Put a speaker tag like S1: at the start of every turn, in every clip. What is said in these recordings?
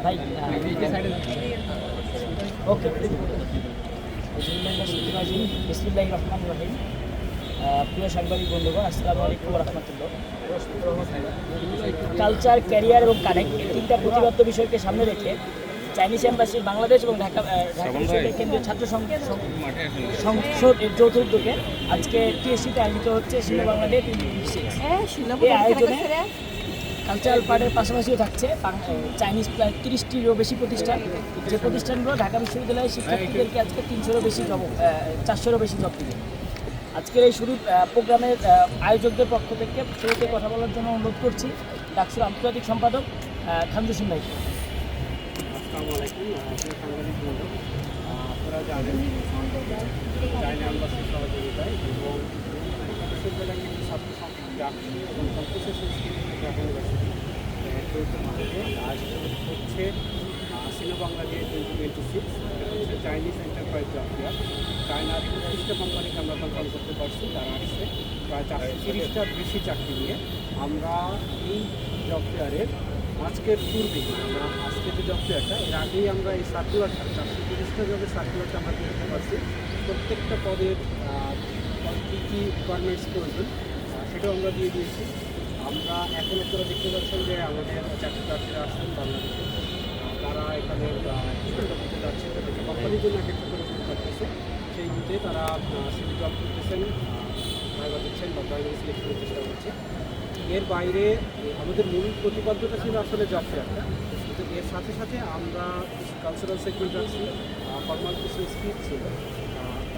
S1: ভাই ওকে বিসমিল্লাহির রহমানির রহিম। প্রিয় সাংবাদিক বন্ধুগণ, আসসালামু আলাইকুম ওয়া রাহমাতুল্লাহ। কালচার, ক্যারিয়ার এবং কানেক্ট এই তিনটা প্রতিপাদ্য বিষয়কে সামনে রেখে চাইনিজ এম্বাসি বাংলাদেশ এবং ঢাকা বিশ্ববিদ্যালয়ের কেন্দ্রীয় ছাত্র সংসদ এর যৌথ উদ্যোগে আজকে টিএসসিতে আয়োজিত হচ্ছে শিলো বাংলাদেশ 2026। এই আয়োজনে কালচারাল পার্টের পাশাপাশিও থাকছে চাইনিজ প্রায় 30টিরও বেশি প্রতিষ্ঠান, যে প্রতিষ্ঠানগুলো ঢাকা বিশ্ববিদ্যালয়ের শিক্ষার্থীদেরকে আজকে 300-এরও বেশি জব 400-এরও বেশি জব দিবে। আজকের এই শুরু প্রোগ্রামের আয়োজকদের পক্ষ থেকে শুরুতে কথা বলার জন্য অনুরোধ করছি ডাকসুর আন্তর্জাতিক সম্পাদক খান জসিম ভাই।
S2: আসসালামু আলাইকুম সাংবাদিক বন্ধু, আপনারা জানেন চায়না এম্বাসির সহযোগিতায় এবং বিশ্ববিদ্যালয়ের কিন্তু ছাত্র সংসদ ডাকসু এবং কনফুসিয়াস ঢাকা ইউনিভার্সিটি মাধ্যমে আজ হচ্ছে শিলো বাংলাদেশ 2026। এটা হচ্ছে চাইনিজ এন্টারপ্রাইজ জব ফেয়ার। চায়নার 25টা কোম্পানিকে আমরা কনফার্ম করতে পারছি, তারা আসছে প্রায় 430টার বেশি চাকরি নিয়ে। আমরা এই জব ফেয়ারের আজকের পূর্বে আমরা আজকে যে জব ফেয়ারটা এর আগেই আমরা এই সার্কুলারটা 430টা জবের সার্কুলারটা আমরা করতে পারছি। প্রত্যেকটা পদের কী কী রিকোয়ারমেন্টস প্রয়োজন সেটাও আমরা দিয়ে দিয়েছি। আমরা এখন আপনারা দেখতে পাচ্ছেন যে আমাদের চাকরি প্রার্থীরা আসছেন বাংলাদেশে, তারা এখানে স্টুডেন্ট করতে যাচ্ছে, তাদেরকে কোম্পানির জন্য এক একটা করে শুরু করতেছে। সেই বুঝে তারা সিটি জব করতেছেন, ড্রাইভার দিচ্ছেন বা ড্রাইভার সিলেকশনের চেষ্টা করছে। এর বাইরে আমাদের মূল প্রতিপাদ্যটা ছিল আসলে জব ফেয়ারটা, কিন্তু এর সাথে সাথে আমরা কিছু কালচারাল সেগমেন্ট রাখছি, ফর্মাল কিছু স্পিচ ছিল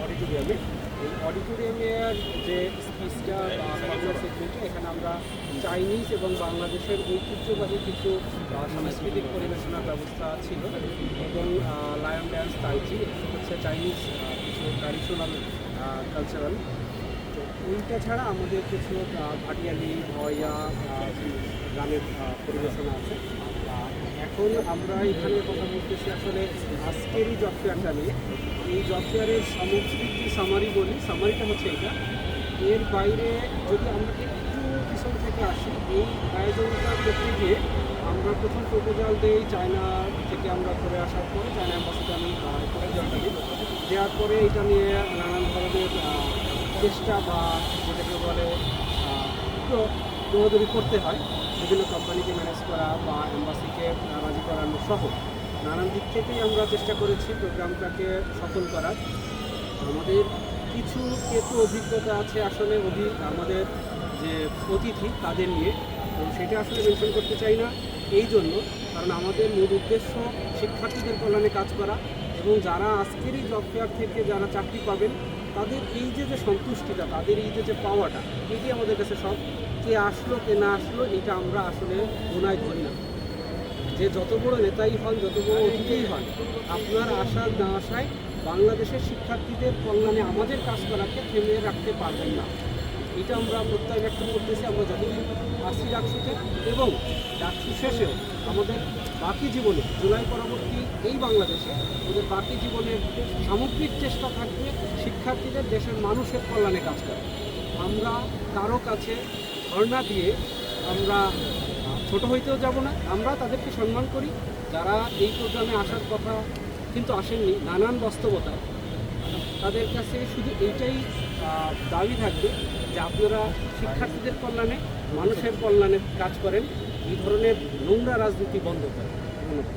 S2: অডিটোরিয়ামে। এই অডিটোরিয়ামের যে স্পিচটা বা ফর্মাল সেগমেন্টটা, এখানে আমরা চাইনিজ এবং বাংলাদেশের ঐতিহ্যবাহী কিছু সাংস্কৃতিক পরিবেশনার ব্যবস্থা ছিল এবং লায়ন ড্যান্স, তাইচি, হচ্ছে চাইনিজ কিছু ট্র্যাডিশনাল কালচারাল। তো ওইটা ছাড়া আমাদের কিছু ভাটিয়ালি, ভয়া গানের পরিবেশনা আছে। এখন আমরা এখানে কথা বলতেছি আসলে আজকের এই জব ফেয়ারটা নিয়ে। এই জব ফেয়ারের সামগ্রিক সামারি বলি, সামারিটা হচ্ছে এটা। এর বাইরে যদি আমরা একটু পিছন থেকে আসি, এই আয়োজনটা করতে গিয়ে আমরা প্রথম প্রপোজাল দিই চায়না থেকে। আমরা করে আসার পরে চায়না এম্বাসিতে আমি প্রপোজালটা দিই, দেওয়ার পরে এটা নিয়ে নানান ধরনের চেষ্টা বা যেটাকে বলে দৌড়াদৌড়ি করতে হয়, বিভিন্ন কোম্পানিকে ম্যানেজ করা বা এম্বাসিকে রাজি করানো সহ নানান দিক থেকেই আমরা চেষ্টা করেছি প্রোগ্রামটাকে সফল করার। আমাদের কিছু অভিজ্ঞতা আছে আসলে আমাদের যে অতিথি তাদের নিয়ে, তো সেটা আসলে মেনশন করতে চাই না এই জন্য, কারণ আমাদের মূল উদ্দেশ্য শিক্ষার্থীদের কল্যাণে কাজ করা এবং যারা আজকের এই জব ফেয়ার থেকে যারা চাকরি পাবেন তাদের এই যে সন্তুষ্টিটা, তাদের এই যে পাওয়াটা, এটি আমাদের কাছে সব। কে আসলো কে না আসলো এটা আমরা আসলে গোনায় ধরি না। যে যত বড় নেতাই হন, যত বড় অতিথিই হন, আপনার আশা না আশায় বাংলাদেশের শিক্ষার্থীদের কল্যাণে আমাদের কাজ করাকে থেমে রাখতে পারবেন না। এটা আমরা প্রত্যয় ব্যক্ত করতেছি। আমরা যতদিন আসছি ডাকসুতে এবং ডাকসু শেষেও আমাদের বাকি জীবনে, জুলাই পরবর্তী এই বাংলাদেশে আমাদের বাকি জীবনের সামগ্রিক চেষ্টা থাকবে শিক্ষার্থীদের দেশের মানুষের কল্যাণে কাজ করা। আমরা কারো কাছে ধর্ণা দিয়ে আমরা ছোট হইতেও যাব না। আমরা তাদেরকে সম্মান করি যারা এই প্রোগ্রামে আসার কথা কিন্তু আসেননি নানান বাস্তবতায়। তাদের কাছে শুধু এইটাই দাবি থাকবে যে আপনারা শিক্ষার্থীদের কল্যাণে, মানুষের কল্যাণে কাজ করেন, এই ধরনের নোংরা রাজনীতি বন্ধ করেন। ধন্যবাদ।